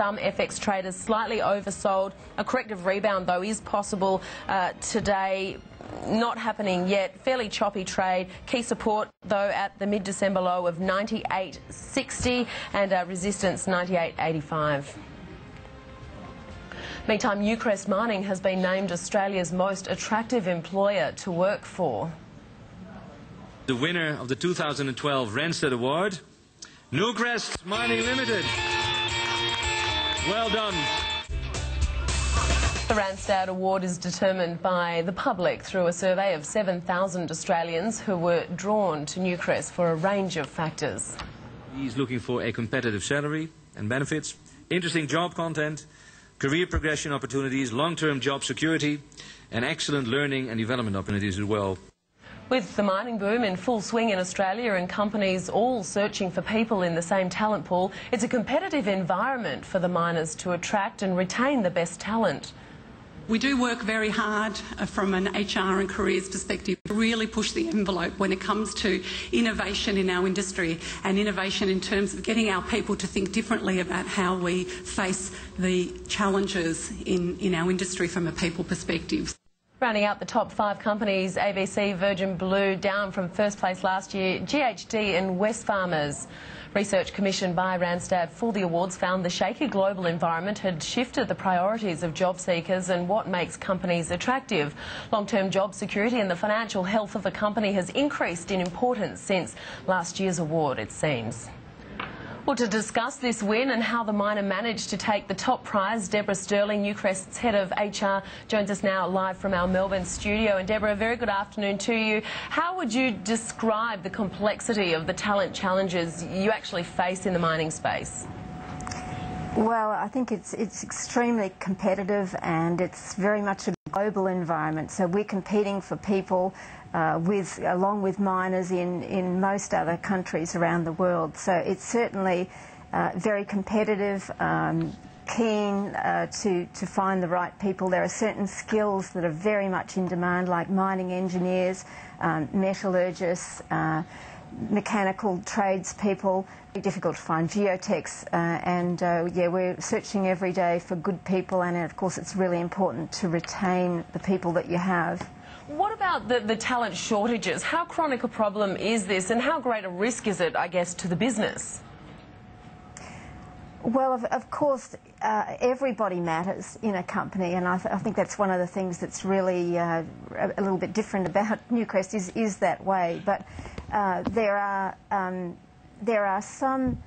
some FX traders slightly oversold. A corrective rebound, though, is possible today. Not happening yet. Fairly choppy trade. Key support, though, at the mid-December low of 98.60 and resistance 98.85. Meantime, Newcrest Mining has been named Australia's most attractive employer to work for. The winner of the 2012 Randstad Award, Newcrest Mining Limited. Well done. The Randstad Award is determined by the public through a survey of 7,000 Australians who were drawn to Newcrest for a range of factors. He's looking for a competitive salary and benefits, interesting job content, career progression opportunities, long-term job security, and excellent learning and development opportunities as well. With the mining boom in full swing in Australia and companies all searching for people in the same talent pool, it's a competitive environment for the miners to attract and retain the best talent. We do work very hard from an HR and careers perspective to really push the envelope when it comes to innovation in our industry and innovation in terms of getting our people to think differently about how we face the challenges in our industry from a people perspective. Rounding out the top 5 companies, ABC, Virgin Blue, down from first place last year, GHD and Wesfarmers. Research commissioned by Randstad for the awards found the shaky global environment had shifted the priorities of job seekers and what makes companies attractive. Long-term job security and the financial health of a company has increased in importance since last year's award, it seems. Well, to discuss this win and how the miner managed to take the top prize, Debra Stirling, Newcrest's head of HR, joins us now live from our Melbourne studio. And Debra, a very good afternoon to you. How would you describe the complexity of the talent challenges you actually face in the mining space? Well, I think it's extremely competitive and it's very much a global environment. So we're competing for people along with miners in most other countries around the world. So it's certainly very competitive, keen to find the right people. There are certain skills that are very much in demand, like mining engineers, metallurgists, mechanical tradespeople. Very difficult to find geotechs, yeah, we're searching every day for good people, and of course it's really important to retain the people that you have. What about the talent shortages? How chronic a problem is this, and how great a risk is it, I guess, to the business? Well, of course, everybody matters in a company, and I think that's one of the things that's really a little bit different about Newcrest is that way. But there are some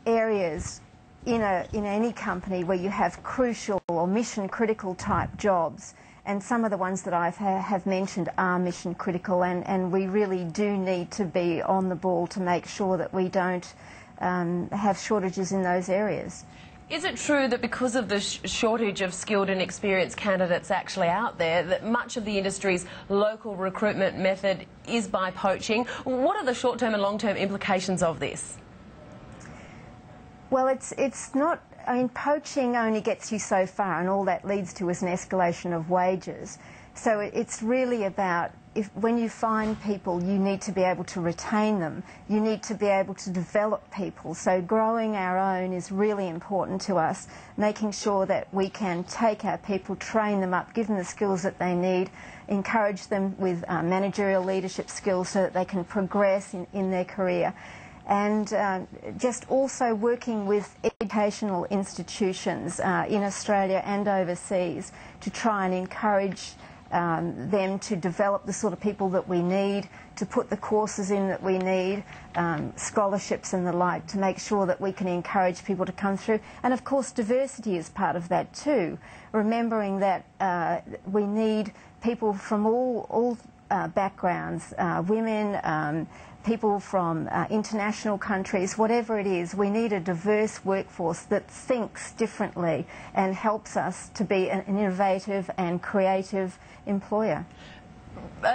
areas in any company where you have crucial or mission critical type jobs. And some of the ones that I have mentioned are mission critical, and we really do need to be on the ball to make sure that we don't have shortages in those areas. Is it true that because of the shortage of skilled and experienced candidates actually out there, that much of the industry's local recruitment method is by poaching? What are the short-term and long-term implications of this? Well, it's not. I mean, poaching only gets you so far, and all that leads to is an escalation of wages. So it's really about, when you find people, you need to be able to retain them. You need to be able to develop people. So growing our own is really important to us, making sure that we can take our people, train them up, give them the skills that they need, encourage them with managerial leadership skills so that they can progress in their career. And just also working with educational institutions in Australia and overseas to try and encourage them to develop the sort of people that we need, to put the courses in that we need, scholarships and the like, to make sure that we can encourage people to come through. And of course diversity is part of that too, remembering that we need people from all backgrounds, women, people from international countries, whatever it is. We need a diverse workforce that thinks differently and helps us to be an innovative and creative employer.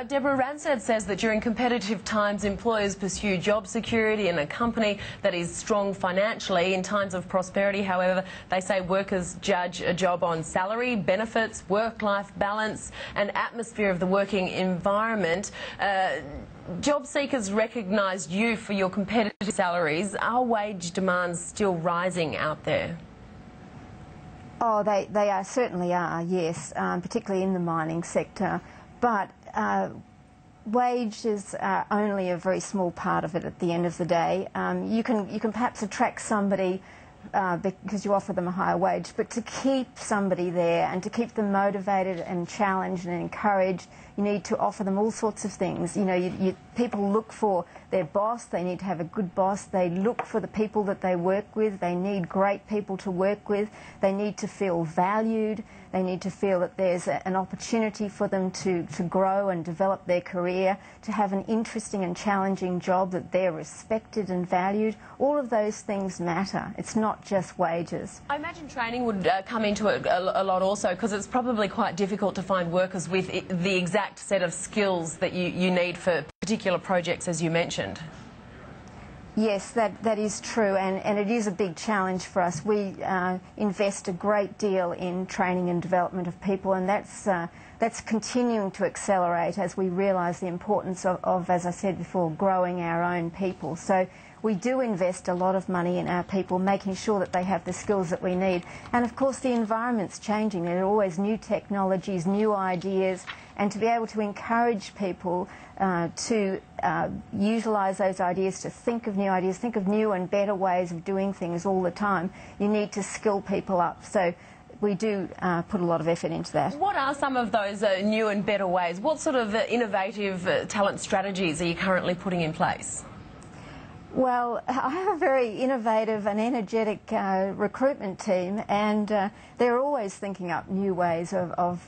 Debra, Randstad says that during competitive times employers pursue job security in a company that is strong financially. In times of prosperity, however, they say workers judge a job on salary, benefits, work-life balance and atmosphere of the working environment. Job seekers recognised you for your competitive salaries. Are wage demands still rising out there? Oh, they are, certainly are, yes, particularly in the mining sector. But wages are only a very small part of it at the end of the day. You can perhaps attract somebody because you offer them a higher wage, but to keep somebody there and to keep them motivated and challenged and encouraged, you need to offer them all sorts of things. You know, people look for their boss, they need to have a good boss, they look for the people that they work with, they need great people to work with, they need to feel valued, they need to feel that there's an opportunity for them to grow and develop their career, to have an interesting and challenging job, that they're respected and valued. All of those things matter. It's not just wages. I imagine training would come into it a lot also, because it's probably quite difficult to find workers with the exact set of skills that you need for particular projects, as you mentioned. Yes, that is true, and it is a big challenge for us. We invest a great deal in training and development of people, and that's continuing to accelerate as we realise the importance of, as I said before, growing our own people. So we do invest a lot of money in our people, making sure that they have the skills that we need. And of course the environment's changing. There are always new technologies, new ideas, and to be able to encourage people to utilise those ideas, to think of new ideas, think of new and better ways of doing things all the time, you need to skill people up. So we do put a lot of effort into that. What are some of those new and better ways? What sort of innovative talent strategies are you currently putting in place? Well, I have a very innovative and energetic recruitment team, and they're always thinking up new ways of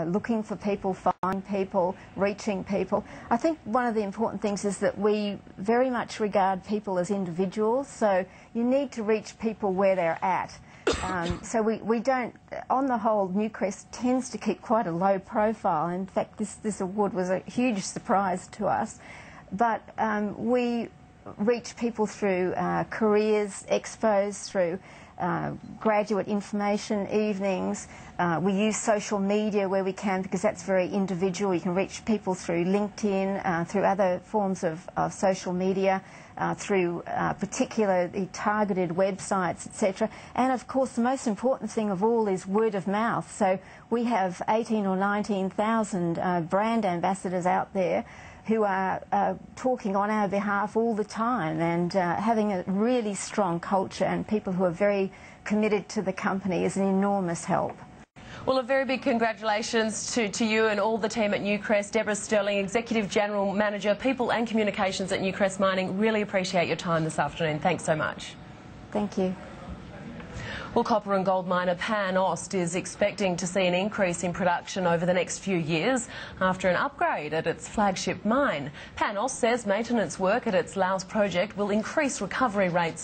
looking for people, finding people, reaching people. I think one of the important things is that we very much regard people as individuals, so you need to reach people where they're at. So we don't, on the whole, Newcrest tends to keep quite a low profile. In fact, this award was a huge surprise to us. But we reach people through careers expos, through graduate information evenings. We use social media where we can, because that's very individual. You can reach people through LinkedIn, through other forms of social media, through particularly targeted websites, etc. And of course the most important thing of all is word of mouth. So we have 18 or 19,000 brand ambassadors out there who are talking on our behalf all the time, and having a really strong culture and people who are very committed to the company is an enormous help. Well, a very big congratulations to you and all the team at Newcrest. Debra Stirling, Executive General Manager, People and Communications at Newcrest Mining. Really appreciate your time this afternoon. Thanks so much. Thank you. Well, copper and gold miner Panost is expecting to see an increase in production over the next few years after an upgrade at its flagship mine. Panost says maintenance work at its Laos project will increase recovery rates